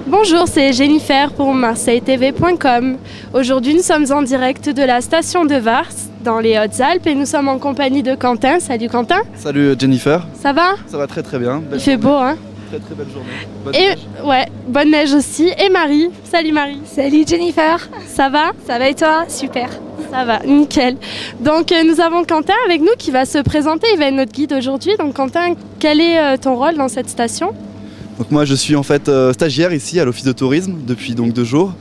Bonjour, c'est Jennifer pour marseilletv.com. Aujourd'hui, nous sommes en direct de la station de Vars, dans les Hautes-Alpes, et nous sommes en compagnie de Quentin. Salut Quentin. Salut Jennifer. Ça va? Ça va très très bien. Il fait beau, hein? Très très belle journée. Bonne et neige. ouais, bonne neige aussi. Et Marie. Salut Marie. Salut Jennifer. Ça va? Ça va et toi? Super. Ça va, nickel. Donc nous avons Quentin avec nous qui va se présenter, il va être notre guide aujourd'hui. Donc Quentin, quel est ton rôle dans cette station? Donc moi je suis en fait stagiaire ici à l'office de tourisme depuis donc 2 jours.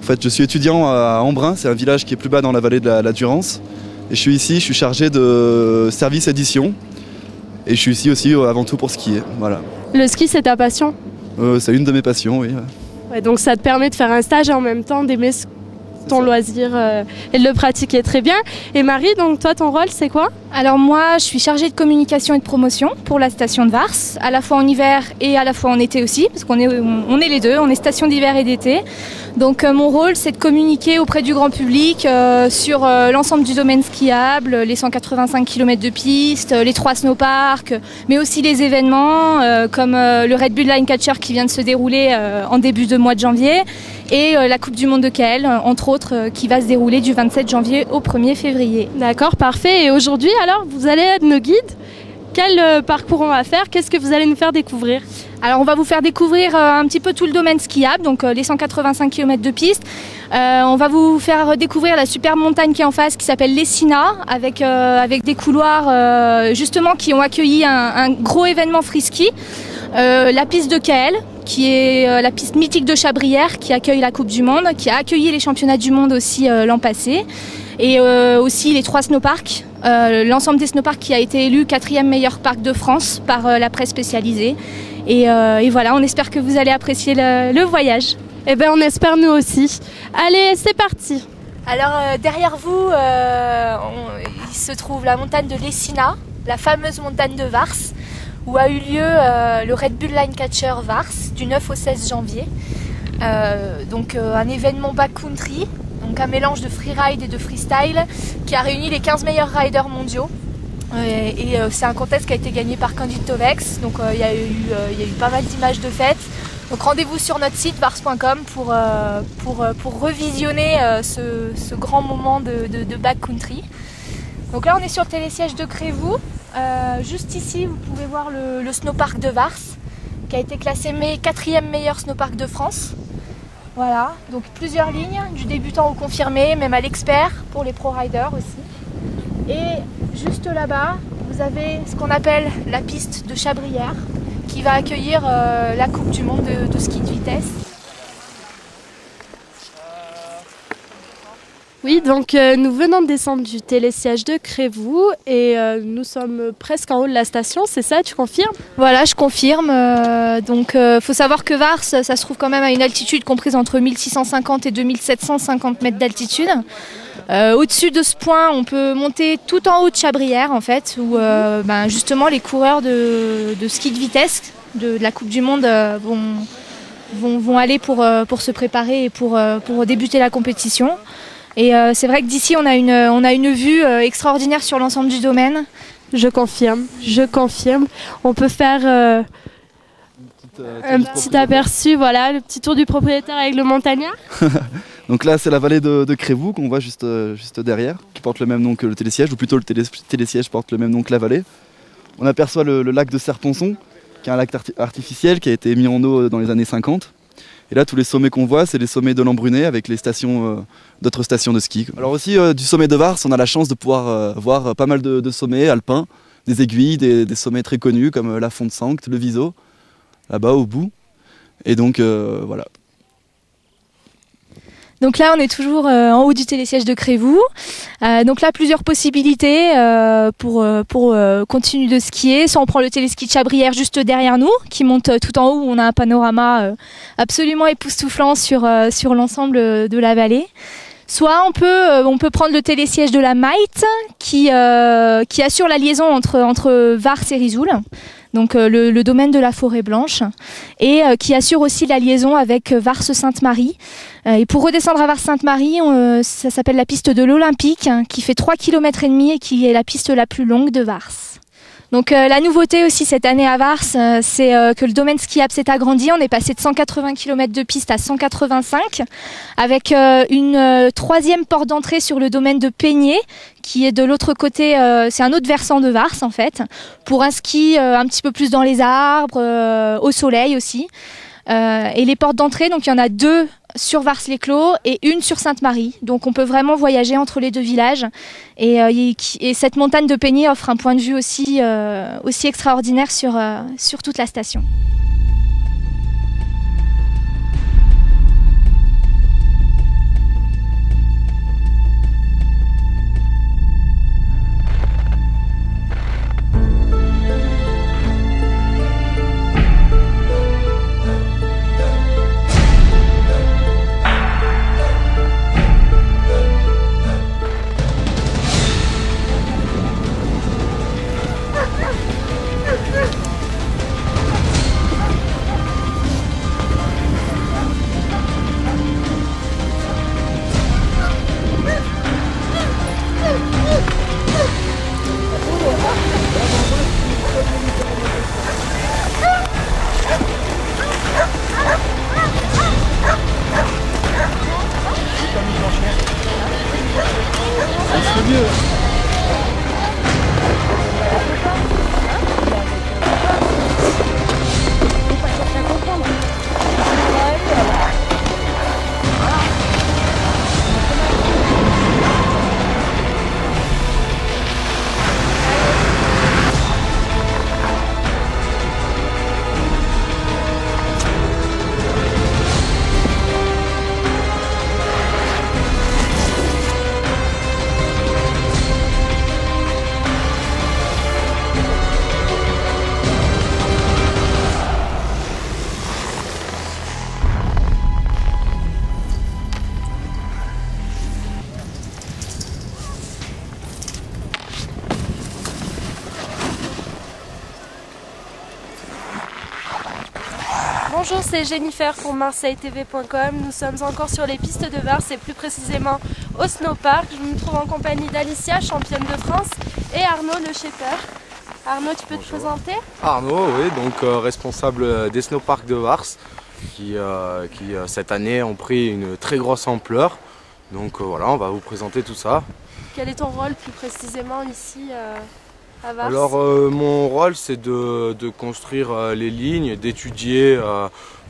En fait je suis étudiant à Embrun, c'est un village qui est plus bas dans la vallée de la Durance. Et je suis ici, je suis chargé de service édition. Et je suis ici aussi avant tout pour skier, voilà. Le ski c'est ta passion? C'est une de mes passions, oui. Ouais, donc ça te permet de faire un stage et en même temps d'aimer ton loisir et de le pratiquer très bien. Et Marie, donc toi ton rôle c'est quoi? Alors moi je suis chargée de communication et de promotion pour la station de Vars, à la fois en hiver et à la fois en été aussi, parce qu'on est les deux, on est station d'hiver et d'été. Donc mon rôle c'est de communiquer auprès du grand public sur l'ensemble du domaine skiable, les 185 km de piste, les 3 snowparks, mais aussi les événements comme le Red Bull Line Catcher qui vient de se dérouler en début de mois de janvier et la Coupe du Monde de KL, entre autres, qui va se dérouler du 27 janvier au 1er février. D'accord, parfait. Et aujourd'hui, alors, vous allez être nos guides. Quel parcours on va faire? Qu'est-ce que vous allez nous faire découvrir? Alors on va vous faire découvrir un petit peu tout le domaine skiable, donc les 185 km de piste. On va vous faire découvrir la superbe montagne qui est en face, qui s'appelle l'Essina, avec des couloirs justement qui ont accueilli un gros événement free ski. La piste de KL, qui est la piste mythique de Chabrières, qui accueille la Coupe du Monde, qui a accueilli les championnats du monde aussi l'an passé. Et aussi les 3 snowparks, l'ensemble des snowparks qui a été élu 4e meilleur parc de France par la presse spécialisée. Et voilà, on espère que vous allez apprécier le voyage. Eh bien, on espère nous aussi. Allez, c'est parti. Alors derrière vous, il se trouve la montagne de l'Essina, la fameuse montagne de Vars, où a eu lieu le Red Bull Line Catcher Vars du 9 au 16 janvier. Donc un événement backcountry, donc un mélange de freeride et de freestyle qui a réuni les 15 meilleurs riders mondiaux. C'est un contest qui a été gagné par Candide Tovex, donc il y a eu pas mal d'images de fête. Donc rendez-vous sur notre site vars.com pour revisionner ce grand moment de backcountry. Donc là on est sur le télésiège de Crévoux. Juste ici vous pouvez voir le snowpark de Vars qui a été classé 4e meilleur snowpark de France. Voilà, donc plusieurs lignes, du débutant au confirmé, même à l'expert pour les pro-riders aussi. Et juste là-bas, vous avez ce qu'on appelle la piste de Chabrières qui va accueillir la Coupe du Monde de ski de vitesse. Oui, donc nous venons de descendre du télésiège de Crévoux et nous sommes presque en haut de la station, c'est ça, tu confirmes? Voilà, je confirme. Donc faut savoir que Vars, ça se trouve quand même à une altitude comprise entre 1650 et 2750 mètres d'altitude. Au-dessus de ce point, on peut monter tout en haut de Chabrières, en fait, où justement les coureurs de ski de vitesse de la Coupe du Monde vont aller pour se préparer et pour débuter la compétition. Et c'est vrai que d'ici, on a une vue extraordinaire sur l'ensemble du domaine. Je confirme. On peut faire un petit aperçu, voilà, le petit tour du propriétaire avec le montagnard. Donc là c'est la vallée de Crévoux qu'on voit juste derrière, qui porte le même nom que le télésiège, ou plutôt le télésiège porte le même nom que la vallée. On aperçoit le lac de Serponçon, qui est un lac artificiel qui a été mis en eau dans les années 50. Et là, tous les sommets qu'on voit, c'est les sommets de l'Embrunet avec les stations, d'autres stations de ski. Alors aussi, du sommet de Vars, on a la chance de pouvoir voir pas mal de sommets alpins, des aiguilles, des sommets très connus comme la Font de Sancte, le Viso, là-bas au bout. Et donc, voilà. Donc là, on est toujours en haut du télésiège de Crévoux. Donc là, plusieurs possibilités pour continuer de skier. Soit on prend le téléski de Chabrières juste derrière nous, qui monte tout en haut, où on a un panorama absolument époustouflant sur l'ensemble de la vallée. Soit on peut prendre le télésiège de la Maite, qui assure la liaison entre Vars et Risoul. Donc le domaine de la Forêt Blanche, et qui assure aussi la liaison avec Vars-Sainte-Marie. Et pour redescendre à Vars-Sainte-Marie, ça s'appelle la piste de l'Olympique, qui fait 3,5 km et qui est la piste la plus longue de Vars. Donc la nouveauté aussi cette année à Vars, c'est que le domaine skiable s'est agrandi. On est passé de 180 km de piste à 185, avec une troisième porte d'entrée sur le domaine de Peigné, qui est de l'autre côté, c'est un autre versant de Vars en fait, pour un ski un petit peu plus dans les arbres, au soleil aussi. Et les portes d'entrée, donc il y en a 2 sur Vars-les-Clos et 1 sur Sainte-Marie. Donc on peut vraiment voyager entre les 2 villages. Et cette montagne de Peigné offre un point de vue aussi extraordinaire sur toute la station. Bonjour, c'est Jennifer pour MarseilleTV.com. Nous sommes encore sur les pistes de Vars et plus précisément au snowpark. Je me trouve en compagnie d'Alicia, championne de France, et Arnaud, le shaper. Arnaud, tu peux te présenter? Arnaud, oui, donc responsable des snowparks de Vars qui cette année ont pris une très grosse ampleur. Donc voilà, on va vous présenter tout ça. Quel est ton rôle plus précisément ici à Vars? Alors mon rôle c'est de construire les lignes, d'étudier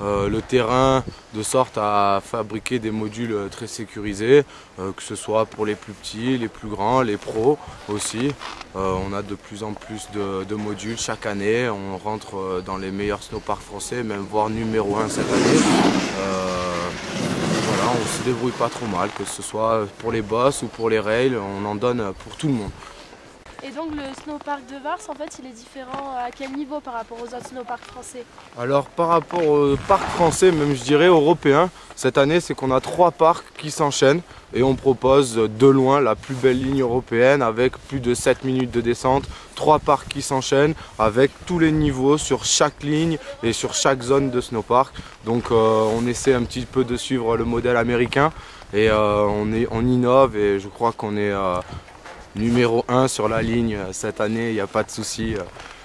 le terrain de sorte à fabriquer des modules très sécurisés, que ce soit pour les plus petits, les plus grands, les pros aussi. On a de plus en plus de modules chaque année, on rentre dans les meilleurs snowparks français, même voire numéro 1 cette année. Voilà, on se débrouille pas trop mal, que ce soit pour les bosses ou pour les rails, on en donne pour tout le monde. Et donc le snowpark de Vars, en fait, il est différent à quel niveau par rapport aux autres snowparks français? Alors par rapport au parc français, même je dirais européen, cette année c'est qu'on a 3 parcs qui s'enchaînent et on propose de loin la plus belle ligne européenne avec plus de 7 minutes de descente, 3 parcs qui s'enchaînent avec tous les niveaux sur chaque ligne et sur chaque zone de snowpark. Donc on essaie un petit peu de suivre le modèle américain et on innove et je crois qu'on est numéro 1 sur la ligne cette année, il n'y a pas de souci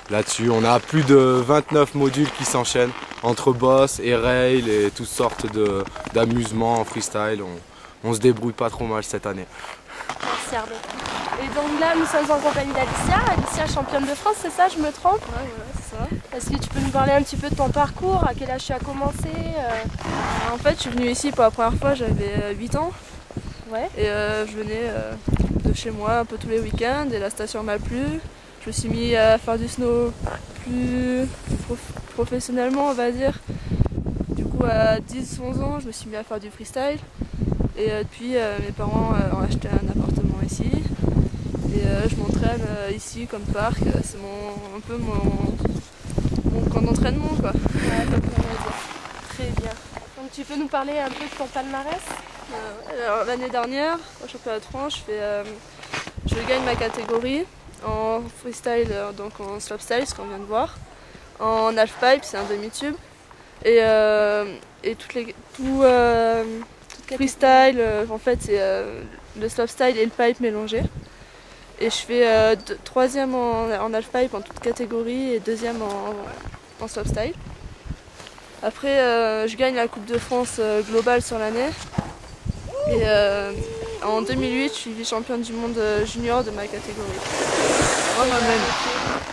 là-dessus. On a plus de 29 modules qui s'enchaînent entre boss et rail et toutes sortes d'amusements en freestyle. On se débrouille pas trop mal cette année. Merci Arnaud. Et donc là, nous sommes en compagnie d'Alicia. Alicia, championne de France, c'est ça, je me trompe? Ouais, c'est ça. Est-ce que tu peux nous parler un petit peu de ton parcours? À quel âge tu as commencé? En fait, je suis venue ici pour la première fois, j'avais 8 ans. Ouais. Et je venais de chez moi un peu tous les week-ends et la station m'a plu. Je me suis mis à faire du snow plus professionnellement, on va dire. Du coup, à 10-11 ans, je me suis mis à faire du freestyle. Et depuis, mes parents ont acheté un appartement ici. Et je m'entraîne ici comme parc. C'est un peu mon camp d'entraînement, quoi. Ouais, donc, on va dire. Très bien. Donc tu peux nous parler un peu de ton palmarès? L'année dernière, au championnat de France, je gagne ma catégorie en freestyle, donc en slopestyle, ce qu'on vient de voir, en halfpipe, c'est un demi-tube, et tout freestyle, en fait, c'est le slopestyle et le pipe mélangé. Et je fais 3e en halfpipe en toute catégorie et 2e en slopestyle. Après, je gagne la Coupe de France globale sur l'année. Et en 2008, je suis vice-championne du monde junior de ma catégorie.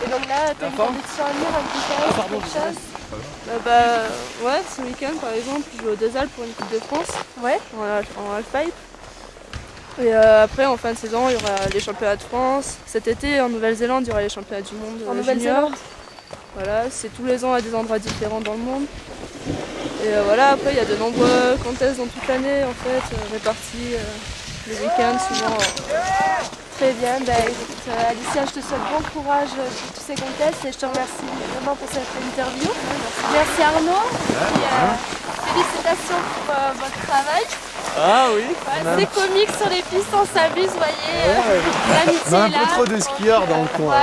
Et donc là, tu as une compétition à venir, un petit quelque chose? Ouais, ce week-end par exemple, je joue au Deux Alpes pour une Coupe de France. Ouais. En halfpipe. Et après, en fin de saison, il y aura les championnats de France. Cet été, en Nouvelle-Zélande, il y aura les championnats du monde en junior. Nouvelle-Zélande. Voilà, c'est tous les ans à des endroits différents dans le monde. Et voilà, après, il y a de nombreux contests dans toute l'année, en fait, répartis les week-ends, souvent. Très bien, écoute, Alicia, je te souhaite bon courage pour tous ces contests et je te remercie vraiment pour cette interview. Merci Arnaud, et félicitations pour votre travail. Ah oui. Ouais, c'est comique sur les pistes, on s'amuse, vous voyez, l'amitié On a un est là. peu trop de skieurs dans le coin.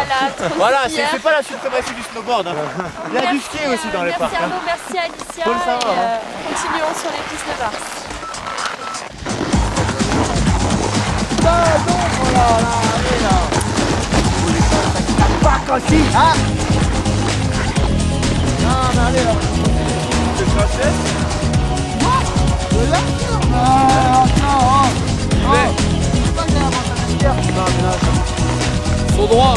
Voilà, c'est pas la suprématie du snowboard. Il y a du ski aussi dans les parcs. Merci Arnaud, merci Alicia, Faut le savoir, et continuons sur les pistes de Vars. Son droit.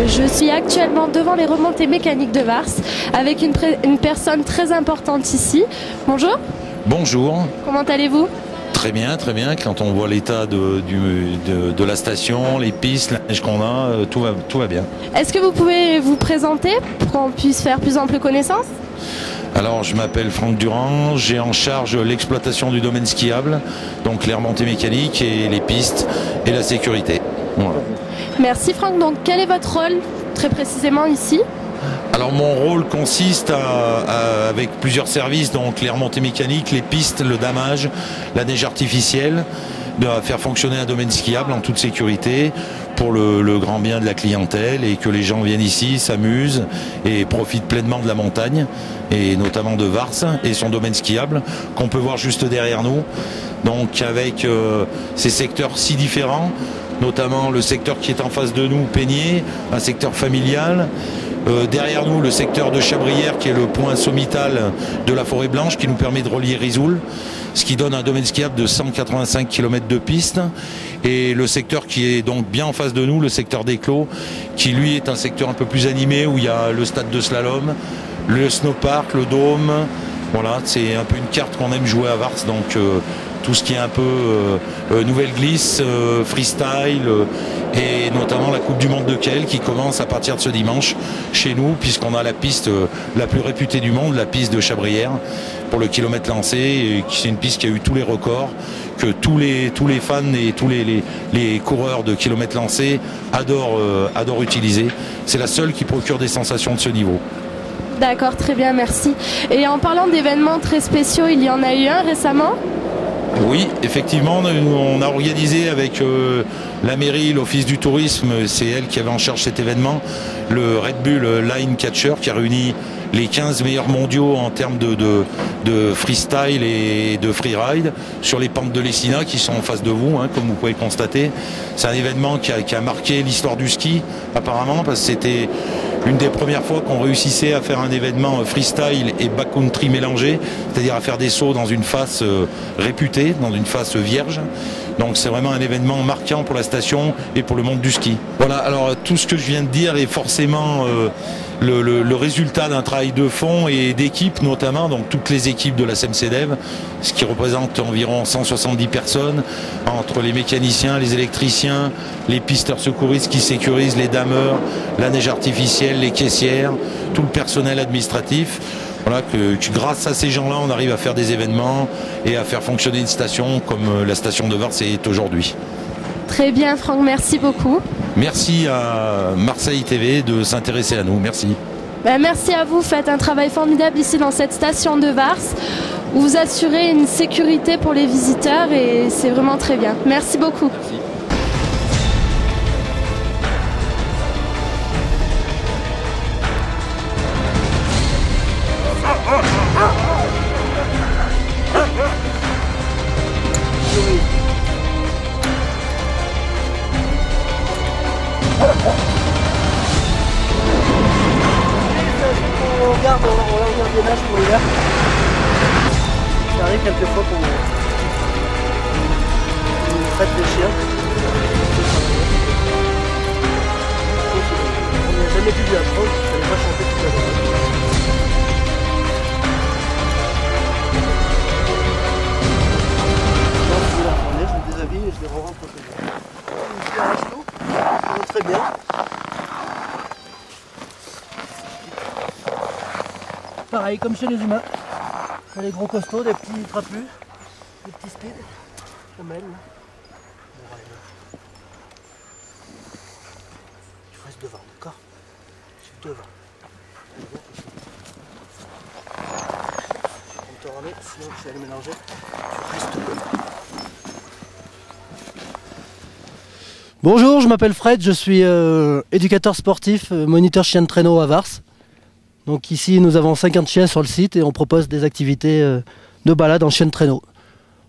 Je suis actuellement devant les remontées mécaniques de Vars avec une personne très importante ici. Bonjour. Bonjour. Comment allez-vous? Très bien, très bien. Quand on voit l'état de la station, les pistes, la neige qu'on a, tout va bien. Est-ce que vous pouvez vous présenter pour qu'on puisse faire plus ample connaissance? Alors, je m'appelle Franck Durand, j'ai en charge l'exploitation du domaine skiable, donc les remontées mécaniques et les pistes et la sécurité. Voilà. Merci Franck. Donc, quel est votre rôle très précisément ici? Alors mon rôle consiste avec plusieurs services, donc les remontées mécaniques, les pistes, le damage, la neige artificielle, de faire fonctionner un domaine skiable en toute sécurité pour le grand bien de la clientèle et que les gens viennent ici, s'amusent et profitent pleinement de la montagne et notamment de Vars et son domaine skiable qu'on peut voir juste derrière nous. Donc avec ces secteurs si différents, notamment le secteur qui est en face de nous, Peigné, un secteur familial. Derrière nous, le secteur de Chabrières qui est le point sommital de la Forêt Blanche qui nous permet de relier Risoul, ce qui donne un domaine skiable de 185 km de piste. Et le secteur qui est donc bien en face de nous, le secteur des Clos, qui lui est un secteur un peu plus animé où il y a le stade de slalom, le snowpark, le dôme. Voilà, c'est un peu une carte qu'on aime jouer à Vars, donc tout ce qui est un peu nouvelle glisse, freestyle et notamment la Coupe du Monde de Kiel qui commence à partir de ce dimanche chez nous puisqu'on a la piste la plus réputée du monde, la piste de Chabrières pour le kilomètre lancé, et c'est une piste qui a eu tous les records que tous les fans et tous les coureurs de kilomètres lancés adorent utiliser. C'est la seule qui procure des sensations de ce niveau. D'accord, très bien, merci. Et en parlant d'événements très spéciaux, il y en a eu un récemment? Oui, effectivement, on a organisé avec la mairie, l'office du tourisme, c'est elle qui avait en charge cet événement, le Red Bull Line Catcher qui a réuni les 15 meilleurs mondiaux en termes de freestyle et de freeride sur les pentes de l'Essina qui sont en face de vous, hein, comme vous pouvez le constater. C'est un événement qui a marqué l'histoire du ski apparemment parce que c'était une des premières fois qu'on réussissait à faire un événement freestyle et backcountry mélangé, c'est-à-dire à faire des sauts dans une face réputée, dans une face vierge. Donc c'est vraiment un événement marquant pour la station et pour le monde du ski. Voilà, alors tout ce que je viens de dire est forcément le résultat d'un travail de fond et d'équipe notamment, donc toutes les équipes de la SEMCEDEV, ce qui représente environ 170 personnes, entre les mécaniciens, les électriciens, les pisteurs secouristes qui sécurisent, les dameurs, la neige artificielle, les caissières, tout le personnel administratif. Voilà, que grâce à ces gens-là, on arrive à faire des événements et à faire fonctionner une station comme la station de Vars est aujourd'hui. Très bien Franck, merci beaucoup. Merci à Marseille TV de s'intéresser à nous, merci. Merci à vous, faites un travail formidable ici dans cette station de Vars où vous assurez une sécurité pour les visiteurs et c'est vraiment très bien. Merci beaucoup. Merci. On regarde des neiges pour l'hiver. Ça arrive quelquefois qu'on traite les chiens. On n'a jamais pu lui apprendre, il ne fallait pas chanter toute la journée. Je me déshabille et je les rentre chez moi. Ici un resto, ça va très bien. Pareil, comme chez les humains. Il y a les gros costauds, des petits trapus, des petits speeds. Femelles. Tu restes devant, d'accord? Tu es devant. On te remet, sinon je vais aller mélanger. Tu restes devant. Bonjour, je m'appelle Fred, je suis éducateur sportif, moniteur chien de traîneau à Vars. Donc ici nous avons 50 chiens sur le site et on propose des activités de balade en chien de traîneau.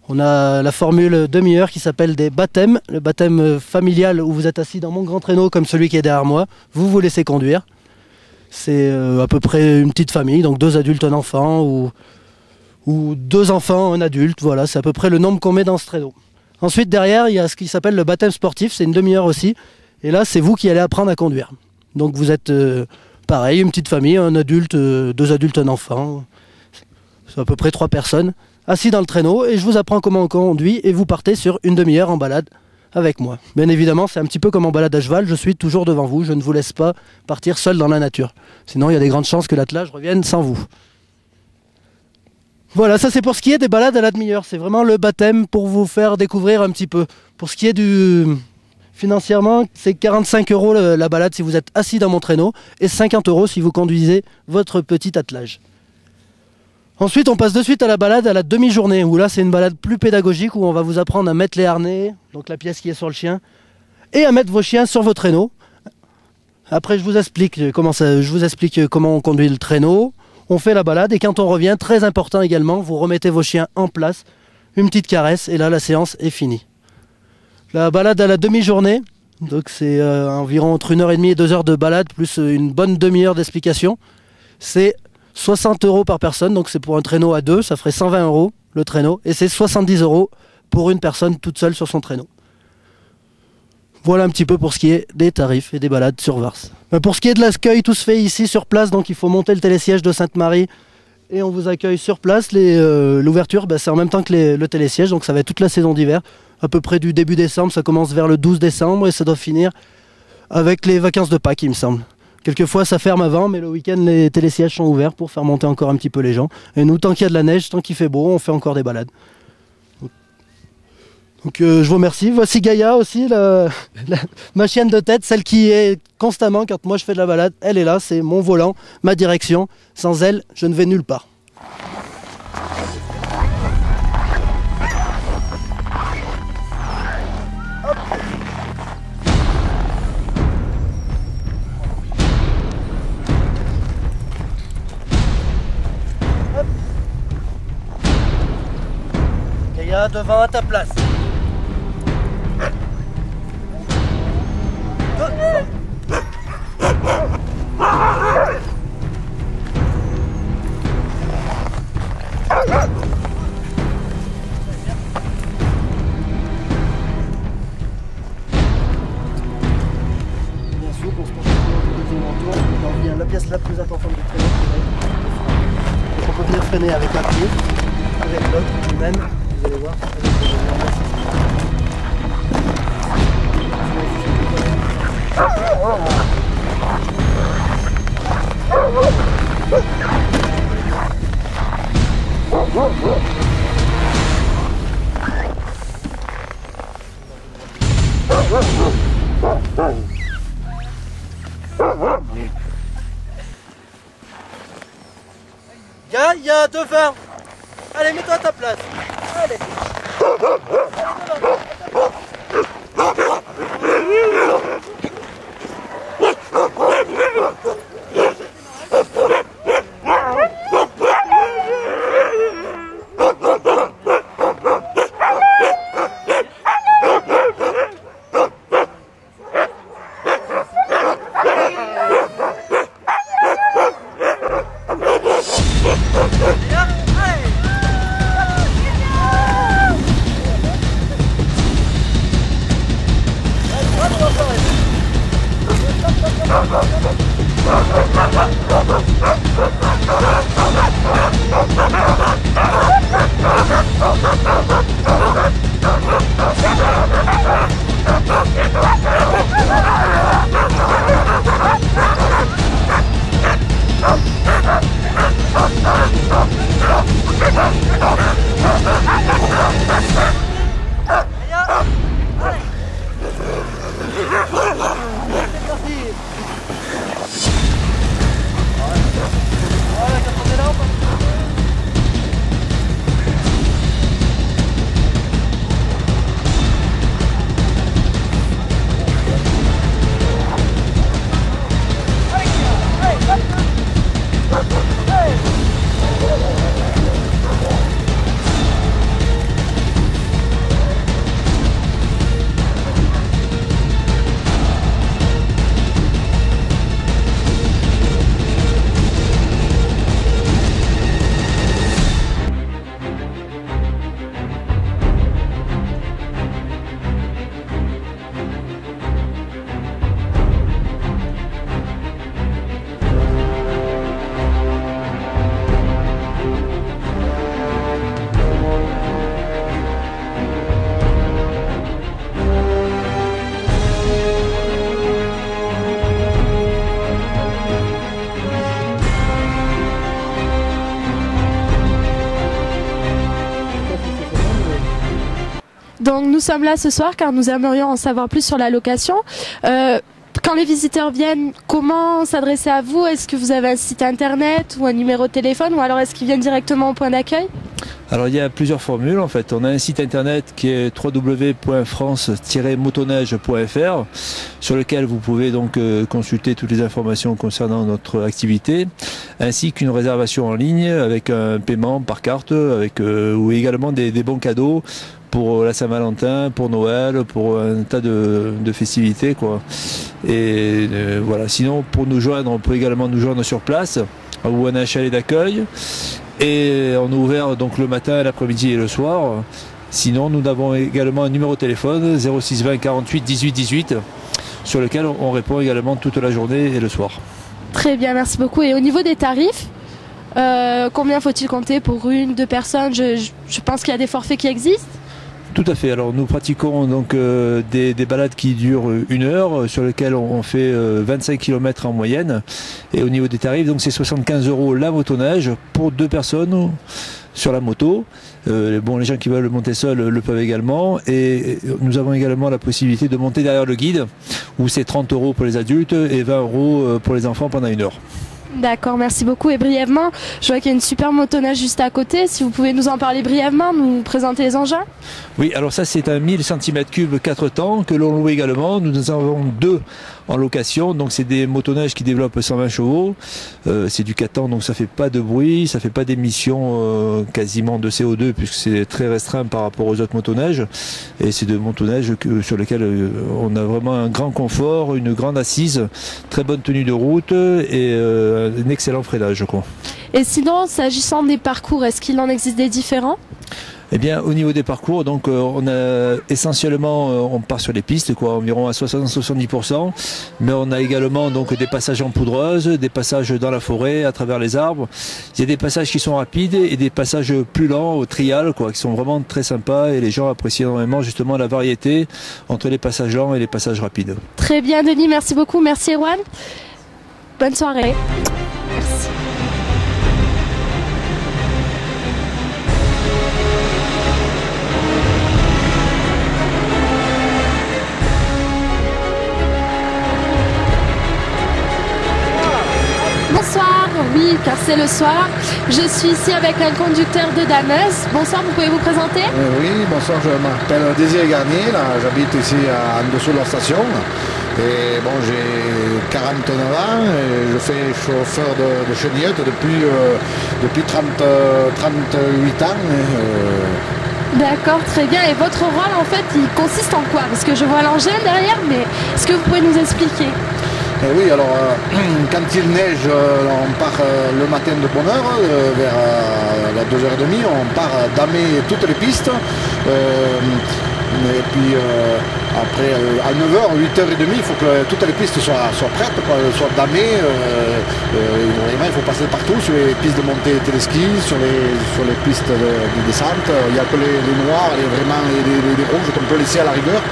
On a la formule demi-heure qui s'appelle des baptêmes. Le baptême familial où vous êtes assis dans mon grand traîneau comme celui qui est derrière moi. Vous laissez conduire. C'est à peu près une petite famille, donc 2 adultes, un enfant ou 2 enfants, un adulte. Voilà, c'est à peu près le nombre qu'on met dans ce traîneau. Ensuite derrière il y a ce qui s'appelle le baptême sportif, c'est une demi-heure aussi. Et là c'est vous qui allez apprendre à conduire. Donc vous êtes... pareil, une petite famille, un adulte, 2 adultes, un enfant. C'est à peu près 3 personnes assis dans le traîneau et je vous apprends comment on conduit et vous partez sur une demi-heure en balade avec moi. Bien évidemment, c'est un petit peu comme en balade à cheval, je suis toujours devant vous, je ne vous laisse pas partir seul dans la nature. Sinon, il y a des grandes chances que l'attelage revienne sans vous. Voilà, ça c'est pour ce qui est des balades à la demi-heure. C'est vraiment le baptême pour vous faire découvrir un petit peu. Pour ce qui est du... Financièrement, c'est 45 € la balade si vous êtes assis dans mon traîneau et 50 € si vous conduisez votre petit attelage. Ensuite, on passe de suite à la balade à la demi-journée, où là, c'est une balade plus pédagogique, où on va vous apprendre à mettre les harnais, donc la pièce qui est sur le chien, et à mettre vos chiens sur vos traîneaux. Après, je vous explique comment on conduit le traîneau, on fait la balade, et quand on revient, très important également, vous remettez vos chiens en place, une petite caresse, et là, la séance est finie. La balade à la demi-journée, donc c'est environ entre 1h30 et 2 heures de balade, plus une bonne demi-heure d'explication, c'est 60 € par personne, donc c'est pour un traîneau à 2, ça ferait 120 € le traîneau, et c'est 70 € pour une personne toute seule sur son traîneau. Voilà un petit peu pour ce qui est des tarifs et des balades sur Vars. Pour ce qui est de l'accueil, tout se fait ici sur place, donc il faut monter le télésiège de Sainte-Marie et on vous accueille sur place. L'ouverture, c'est en même temps que le télésiège, donc ça va être toute la saison d'hiver, à peu près du début décembre, ça commence vers le 12 décembre et ça doit finir avec les vacances de Pâques, il me semble. Quelquefois ça ferme avant, mais le week-end les télésièges sont ouverts pour faire monter encore un petit peu les gens. Et nous, tant qu'il y a de la neige, tant qu'il fait beau, on fait encore des balades. Donc je vous remercie. Voici Gaïa aussi, ma chienne de tête, celle qui est constamment, quand moi je fais de la balade, elle est là, c'est mon volant, ma direction. Sans elle, je ne vais nulle part. Viens devant à ta place. Bien souple, on se penche le deuxième tour. On vient la pièce la plus importante du traîneau. Donc on peut venir freiner avec un pied, avec l'autre, même. Vous allez voir. Gars, il y a devant. Allez, mets-toi à ta place. Allez. Donc nous sommes là ce soir car nous aimerions en savoir plus sur la location. Quand les visiteurs viennent, comment s'adresser à vous? Est-ce que vous avez un site internet ou un numéro de téléphone ou alors est-ce qu'ils viennent directement au point d'accueil? Alors il y a plusieurs formules en fait. On a un site internet qui est www.france-motoneige.fr sur lequel vous pouvez donc consulter toutes les informations concernant notre activité, ainsi qu'une réservation en ligne avec un paiement par carte, avec ou également des bons cadeaux pour la Saint-Valentin, pour Noël, pour un tas de festivités quoi. Et voilà. Sinon pour nous joindre, on peut également nous joindre sur place ou un chalet d'accueil. Et on est ouvert donc le matin, l'après-midi et le soir. Sinon, nous avons également un numéro de téléphone 06 20 48 18 18 sur lequel on répond également toute la journée et le soir. Très bien, merci beaucoup. Et au niveau des tarifs, combien faut-il compter pour une, deux personnes? Je pense qu'il y a des forfaits qui existent. Tout à fait. Alors nous pratiquons donc des balades qui durent 1 heure, sur lesquelles on fait 25 km en moyenne. Et au niveau des tarifs, donc c'est 75 € la motoneige pour 2 personnes sur la moto. Bon, les gens qui veulent monter seuls le peuvent également. Et nous avons également la possibilité de monter derrière le guide, où c'est 30 € pour les adultes et 20 € pour les enfants pendant 1 heure. D'accord, merci beaucoup. Et brièvement, je vois qu'il y a une super motoneige juste à côté. Si vous pouvez nous en parler brièvement, nous présenter les engins. Oui, alors ça c'est un 1000 cm3 4 temps que l'on loue également. Nous en avons 2 en location. Donc c'est des motoneiges qui développent 120 chevaux. C'est du 4 ans, donc ça fait pas de bruit, ça fait pas d'émissions quasiment de CO2 puisque c'est très restreint par rapport aux autres motoneiges. Et c'est des motoneiges sur lesquels on a vraiment un grand confort, une grande assise, très bonne tenue de route et un excellent freinage, je crois. Et sinon, s'agissant des parcours, est-ce qu'il en existe des différents? Eh bien, au niveau des parcours, donc on a essentiellement, on part sur les pistes, quoi, environ à 60-70%, mais on a également donc des passages en poudreuse, des passages dans la forêt, à travers les arbres. Il y a des passages qui sont rapides et des passages plus lents au trial, quoi, qui sont vraiment très sympas et les gens apprécient énormément justement la variété entre les passages lents et les passages rapides. Très bien, Denis, merci beaucoup, merci Erwan. Bonne soirée. Merci. Bonsoir, oui, car c'est le soir. Je suis ici avec un conducteur de Dameuse. Bonsoir, vous pouvez vous présenter? Oui, bonsoir, je m'appelle Désiré Garnier, j'habite ici en dessous de la station. Et bon, j'ai 49 ans et je fais chauffeur de chenillettes depuis 38 ans. D'accord, très bien. Et votre rôle, en fait, il consiste en quoi? Parce que je vois l'engin derrière, mais est-ce que vous pouvez nous expliquer? Oui, alors quand il neige, on part le matin de bonne heure, vers la 2h30, on part damer toutes les pistes. Et puis après, à 9h, 8h30, il faut que toutes les pistes soient prêtes, soient damées. Vraiment, il faut passer partout, sur les pistes de montée téléski, sur les pistes de descente. Il n'y a que les noirs, vraiment les rouges qu'on peut laisser à la rigueur.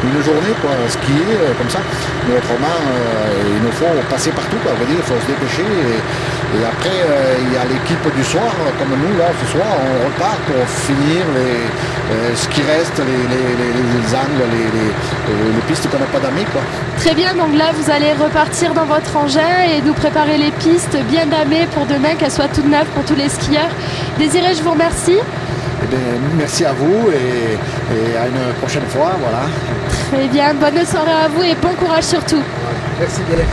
Une journée, quoi, skier, comme ça. Mais autrement, il nous faut passer partout, quoi. Il faut se dépêcher. Et après, il y a l'équipe du soir, comme nous, là, ce soir, on repart pour finir ce qui reste, les angles, les pistes qu'on n'a pas damées, quoi. Très bien, donc là, vous allez repartir dans votre engin et nous préparer les pistes bien damées pour demain, qu'elles soient toutes neuves pour tous les skieurs. Désiré, je vous remercie. Eh bien, merci à vous et à une prochaine fois, voilà. Très bien, bonne soirée à vous et bon courage surtout. Merci bien.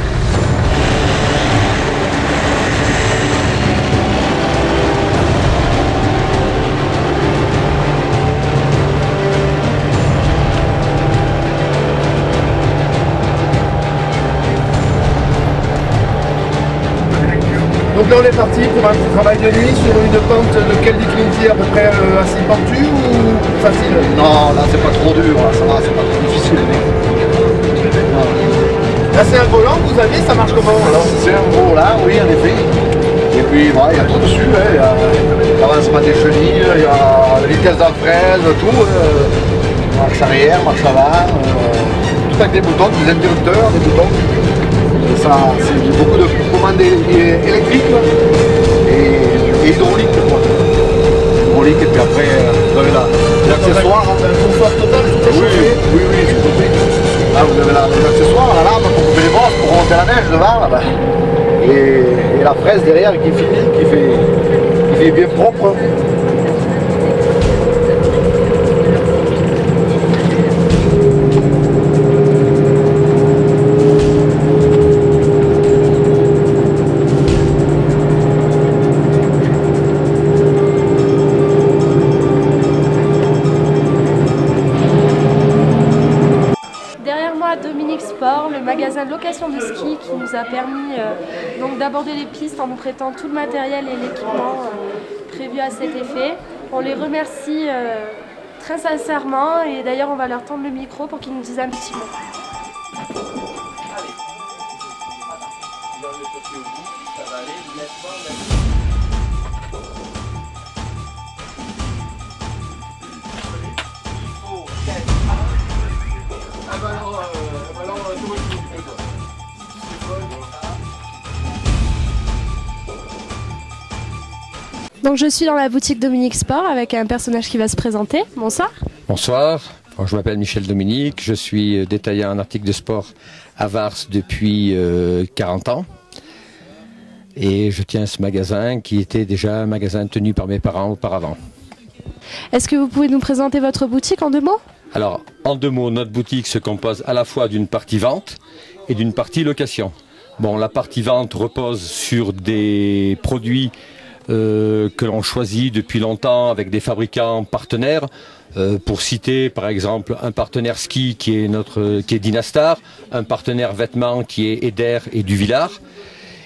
Donc là on est parti pour un petit travail de nuit sur une pente de quelle déclivité, à peu près assez pentue ou facile? Non, là c'est pas trop dur, là, ça va, c'est pas trop difficile. Là c'est un volant que vous avez, ça marche comment alors? C'est un volant, oui en effet. Et puis voilà, il y a tout dessus, hein. Il y a l'avancement des chenilles, il y a la vitesse de la fraise, tout. Marche arrière, marche avant, tout avec des boutons, des interrupteurs, des boutons. Ça, c'est beaucoup de commandes électriques et hydrauliques. Hydraulique, et puis après, vous avez l'accessoire. Vous avez un confort total, tout est chauffé? Oui, c'est chauffé. Là, vous avez l'accessoire, la lame pour couper les brosses, pour remonter la neige devant. Là, et la fraise derrière qui finit, qui fait bien propre. Le magasin de location de ski qui nous a permis donc d'aborder les pistes en nous prêtant tout le matériel et l'équipement prévu à cet effet. On les remercie très sincèrement et d'ailleurs on va leur tendre le micro pour qu'ils nous disent un petit mot. Donc je suis dans la boutique Dominique Sport avec un personnage qui va se présenter. Bonsoir. Bonsoir, je m'appelle Michel Dominique, je suis détaillant en articles de sport à Vars depuis 40 ans. Et je tiens ce magasin qui était déjà un magasin tenu par mes parents auparavant. Est-ce que vous pouvez nous présenter votre boutique en 2 mots? Alors, en 2 mots, notre boutique se compose à la fois d'une partie vente et d'une partie location. Bon, la partie vente repose sur des produits que l'on choisit depuis longtemps avec des fabricants partenaires. Pour citer par exemple un partenaire ski qui est Dynastar, un partenaire vêtements qui est Eder et Duvillard,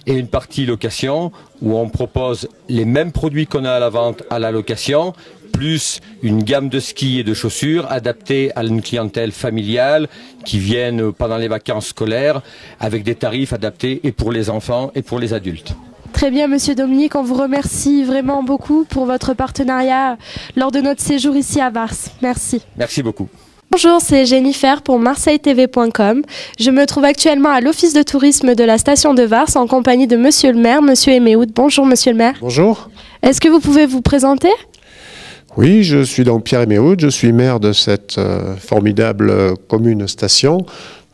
et une partie location où on propose les mêmes produits qu'on a à la vente à la location, plus une gamme de skis et de chaussures adaptées à une clientèle familiale qui viennent pendant les vacances scolaires avec des tarifs adaptés et pour les enfants et pour les adultes. Très bien, Monsieur Dominique, on vous remercie vraiment beaucoup pour votre partenariat lors de notre séjour ici à Vars. Merci. Merci beaucoup. Bonjour, c'est Jennifer pour MarseilleTV.com. Je me trouve actuellement à l'office de tourisme de la station de Vars en compagnie de Monsieur le maire, Monsieur Eméhoud. Bonjour, Monsieur le maire. Bonjour. Est-ce que vous pouvez vous présenter ? Oui, je suis donc Pierre Eméhoud, je suis maire de cette formidable commune station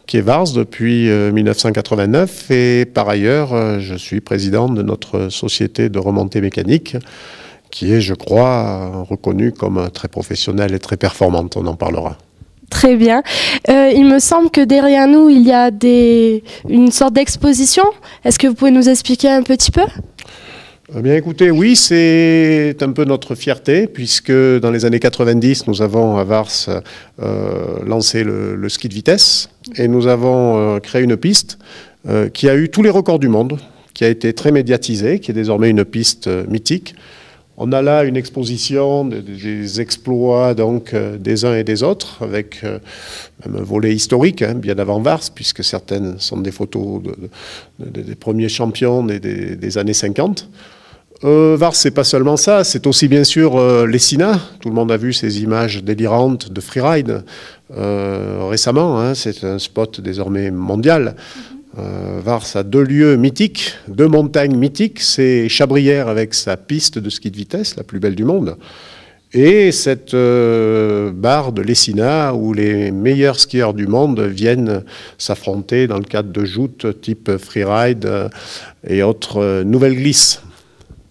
qui est Vars depuis 1989 et par ailleurs je suis président de notre société de remontée mécanique qui est, je crois, reconnue comme très professionnelle et très performante. On en parlera. Très bien. Il me semble que derrière nous, il y a une sorte d'exposition. Est-ce que vous pouvez nous expliquer un petit peu ? Eh bien écoutez, oui, c'est un peu notre fierté, puisque dans les années 90, nous avons à Vars lancé le ski de vitesse, et nous avons créé une piste qui a eu tous les records du monde, qui a été très médiatisée, qui est désormais une piste mythique. On a là une exposition des exploits donc, des uns et des autres, avec même un volet historique, bien avant Vars, puisque certaines sont des photos des premiers champions des années 50. Vars, c'est pas seulement ça, c'est aussi bien sûr l'Essina. Tout le monde a vu ces images délirantes de freeride récemment. C'est un spot désormais mondial. Vars a deux lieux mythiques, deux montagnes mythiques. C'est Chabrières avec sa piste de ski de vitesse, la plus belle du monde. Et cette barre de l'Essina où les meilleurs skieurs du monde viennent s'affronter dans le cadre de joutes type freeride et autres nouvelles glisses.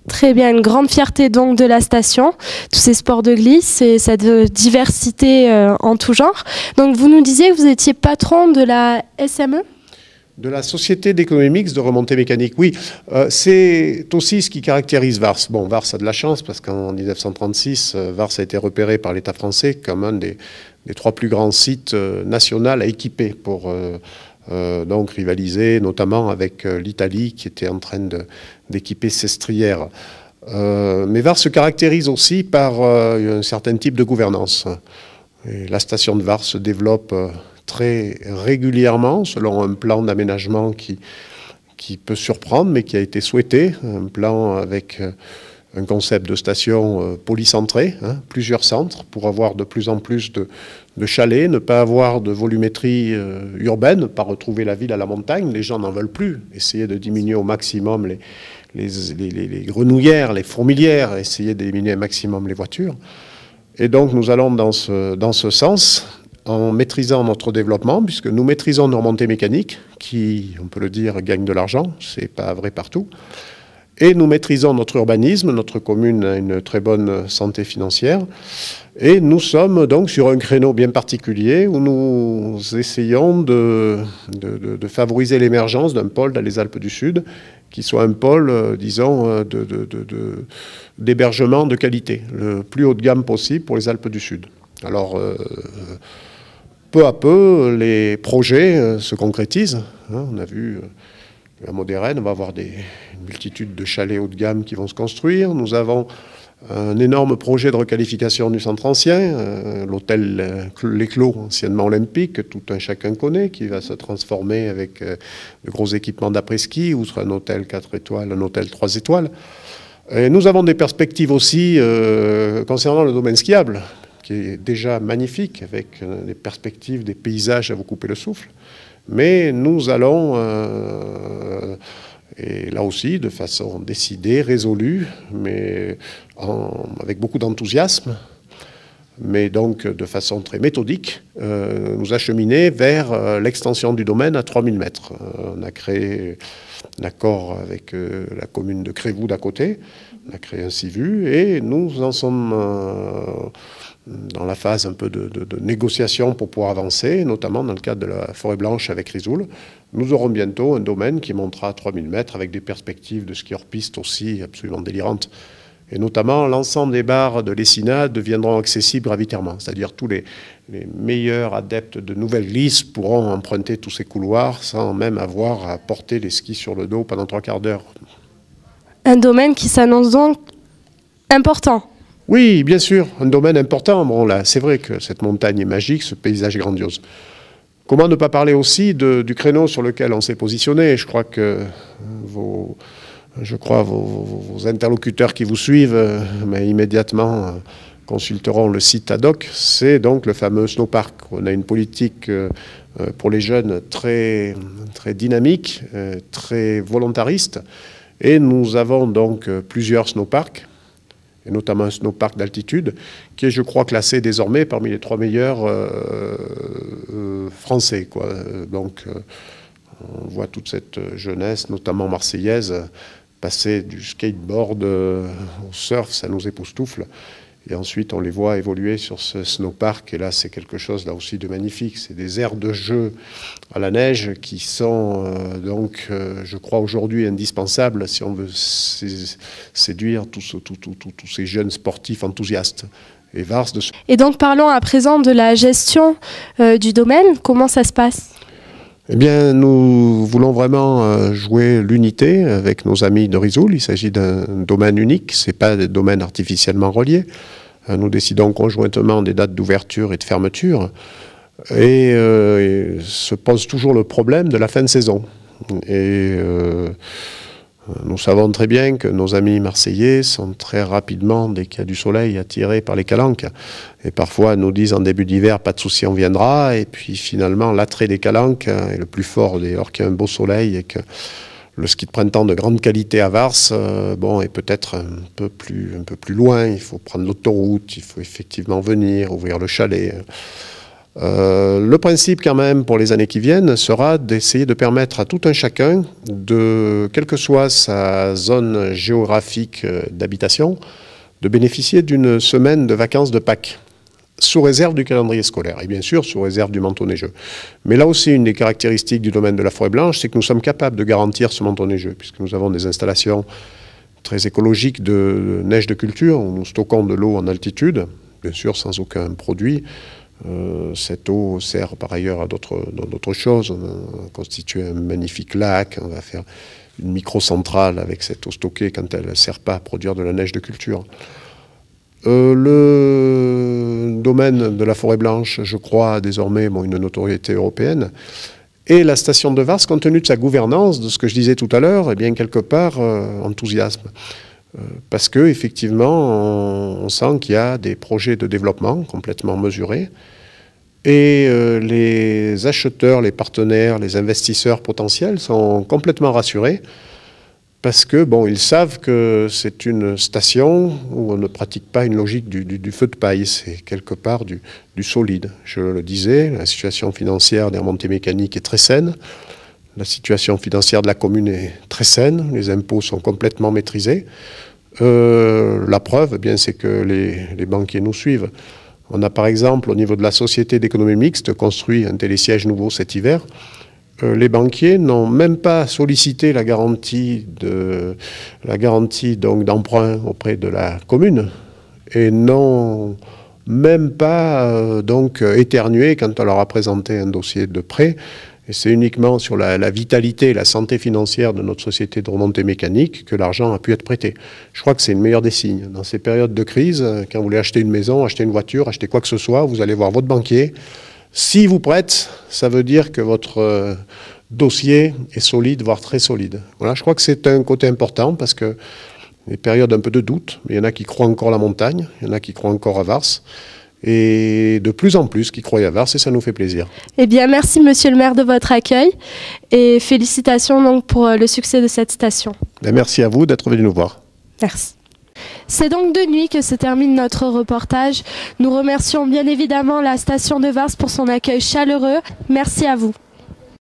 Très bien, une grande fierté donc de la station, tous ces sports de glisse et cette diversité en tout genre. Donc vous nous disiez que vous étiez patron de la SME ? De la Société d'économie mixte de remontée mécanique, oui. C'est aussi ce qui caractérise Vars. Bon, Vars a de la chance parce qu'en 1936, Vars a été repéré par l'État français comme un des trois plus grands sites nationaux à équiper pour donc rivaliser notamment avec l'Italie qui était en train d'équiper Sestrières. Mais Vars se caractérise aussi par un certain type de gouvernance. Et la station de Vars se développe très régulièrement selon un plan d'aménagement qui peut surprendre mais qui a été souhaité, un plan avec un concept de station polycentrée, plusieurs centres pour avoir de plus en plus de chalets, ne pas avoir de volumétrie urbaine, ne pas retrouver la ville à la montagne. Les gens n'en veulent plus. Essayer de diminuer au maximum les grenouillères, les fourmilières, essayer de diminuer au maximum les voitures. Et donc nous allons dans ce sens en maîtrisant notre développement, puisque nous maîtrisons nos remontées mécaniques, qui, on peut le dire, gagnent de l'argent, c'est pas vrai partout. Et nous maîtrisons notre urbanisme, notre commune a une très bonne santé financière. Et nous sommes donc sur un créneau bien particulier où nous essayons de favoriser l'émergence d'un pôle dans les Alpes du Sud, qui soit un pôle, disons, d'hébergement de qualité, le plus haut de gamme possible pour les Alpes du Sud. Alors, peu à peu, les projets se concrétisent. On a vu à Modérène, on va avoir une multitude de chalets haut de gamme qui vont se construire. Nous avons un énorme projet de requalification du centre ancien, l'hôtel Les Clos, anciennement olympique, que tout un chacun connaît, qui va se transformer avec de gros équipements d'après-ski, outre un hôtel 4 étoiles, un hôtel 3 étoiles. Et nous avons des perspectives aussi concernant le domaine skiable, qui est déjà magnifique, avec des perspectives, des paysages à vous couper le souffle. Mais nous allons, et là aussi de façon décidée, résolue, mais avec beaucoup d'enthousiasme, mais donc de façon très méthodique, nous acheminer vers l'extension du domaine à 3000 mètres. On a créé un accord avec la commune de Crévoux d'à côté, on a créé un CIVU, et nous en sommes dans la phase un peu de négociation pour pouvoir avancer, notamment dans le cadre de la forêt blanche avec Risoul. Nous aurons bientôt un domaine qui montera à 3000 mètres avec des perspectives de ski hors piste aussi absolument délirantes. Et notamment, l'ensemble des bars de l'Essina deviendront accessibles gravitairement. C'est-à-dire tous les meilleurs adeptes de nouvelles glisses pourront emprunter tous ces couloirs sans même avoir à porter les skis sur le dos pendant 3 quarts d'heure. Un domaine qui s'annonce donc important. Oui, bien sûr, un domaine important. Bon, là, c'est vrai que cette montagne est magique, ce paysage est grandiose. Comment ne pas parler aussi du créneau sur lequel on s'est positionné? Je crois que vos interlocuteurs qui vous suivent immédiatement consulteront le site ad hoc. C'est donc le fameux snowpark. On a une politique pour les jeunes très, très dynamique, très volontariste. Et nous avons donc plusieurs snowparks, et notamment un snowpark d'altitude, qui est, je crois, classé désormais parmi les 3 meilleurs français, quoi. Donc, on voit toute cette jeunesse, notamment marseillaise, passer du skateboard au surf, ça nous époustoufle. Et ensuite, on les voit évoluer sur ce snowpark. Et là, c'est quelque chose, là aussi, de magnifique. C'est des aires de jeu à la neige qui sont, donc, je crois, aujourd'hui indispensables si on veut séduire tous ces jeunes sportifs enthousiastes. Et donc, parlons à présent de la gestion du domaine. Comment ça se passe ? Eh bien, nous voulons vraiment jouer l'unité avec nos amis de Risoul. Il s'agit d'un domaine unique, ce n'est pas des domaines artificiellement reliés. Nous décidons conjointement des dates d'ouverture et de fermeture. Et se pose toujours le problème de la fin de saison. Et nous savons très bien que nos amis marseillais sont très rapidement, dès qu'il y a du soleil, attirés par les calanques. Et parfois nous disent en début d'hiver, pas de souci, on viendra. Et puis finalement, l'attrait des calanques est le plus fort, alors qu'il y a un beau soleil et que le ski de printemps de grande qualité à Vars, est peut-être un peu plus loin. Il faut prendre l'autoroute, il faut effectivement venir, ouvrir le chalet. Le principe quand même pour les années qui viennent sera d'essayer de permettre à tout un chacun, quelle que soit sa zone géographique d'habitation, de bénéficier d'une semaine de vacances de Pâques, sous réserve du calendrier scolaire et bien sûr sous réserve du manteau neigeux. Mais là aussi, une des caractéristiques du domaine de la forêt blanche, c'est que nous sommes capables de garantir ce manteau neigeux, puisque nous avons des installations très écologiques de neige de culture, où nous stockons de l'eau en altitude, bien sûr sans aucun produit. Cette eau sert par ailleurs à d'autres choses. On a constitué un magnifique lac, on va faire une microcentrale avec cette eau stockée quand elle ne sert pas à produire de la neige de culture. Le domaine de la forêt blanche, je crois, a désormais une notoriété européenne. Et la station de Vars, compte tenu de sa gouvernance, de ce que je disais tout à l'heure, bien quelque part, enthousiasme. Parce qu'effectivement, on sent qu'il y a des projets de développement complètement mesurés. Et les acheteurs, les partenaires, les investisseurs potentiels sont complètement rassurés. Parce que, ils savent que c'est une station où on ne pratique pas une logique du feu de paille. C'est quelque part du solide. Je le disais, la situation financière des remontées mécaniques est très saine. La situation financière de la commune est très saine. Les impôts sont complètement maîtrisés. La preuve, c'est que les banquiers nous suivent. On a par exemple, au niveau de la société d'économie mixte, construit un télésiège nouveau cet hiver. Les banquiers n'ont même pas sollicité la garantie d'emprunt auprès de la commune et n'ont même pas éternué quand on leur a présenté un dossier de prêt. Et c'est uniquement sur la vitalité et la santé financière de notre société de remontée mécanique que l'argent a pu être prêté. Je crois que c'est le meilleur des signes. Dans ces périodes de crise, quand vous voulez acheter une maison, acheter une voiture, acheter quoi que ce soit, vous allez voir votre banquier. S'il vous prête, ça veut dire que votre dossier est solide, voire très solide. Voilà, je crois que c'est un côté important parce que les périodes un peu de doute, mais il y en a qui croient encore à la montagne, il y en a qui croient encore à Vars. Et de plus en plus qui croient à Vars, et ça nous fait plaisir. Eh bien, merci Monsieur le maire de votre accueil et félicitations donc pour le succès de cette station. Merci à vous d'être venu nous voir. Merci. C'est donc de nuit que se termine notre reportage. Nous remercions bien évidemment la station de Vars pour son accueil chaleureux. Merci à vous.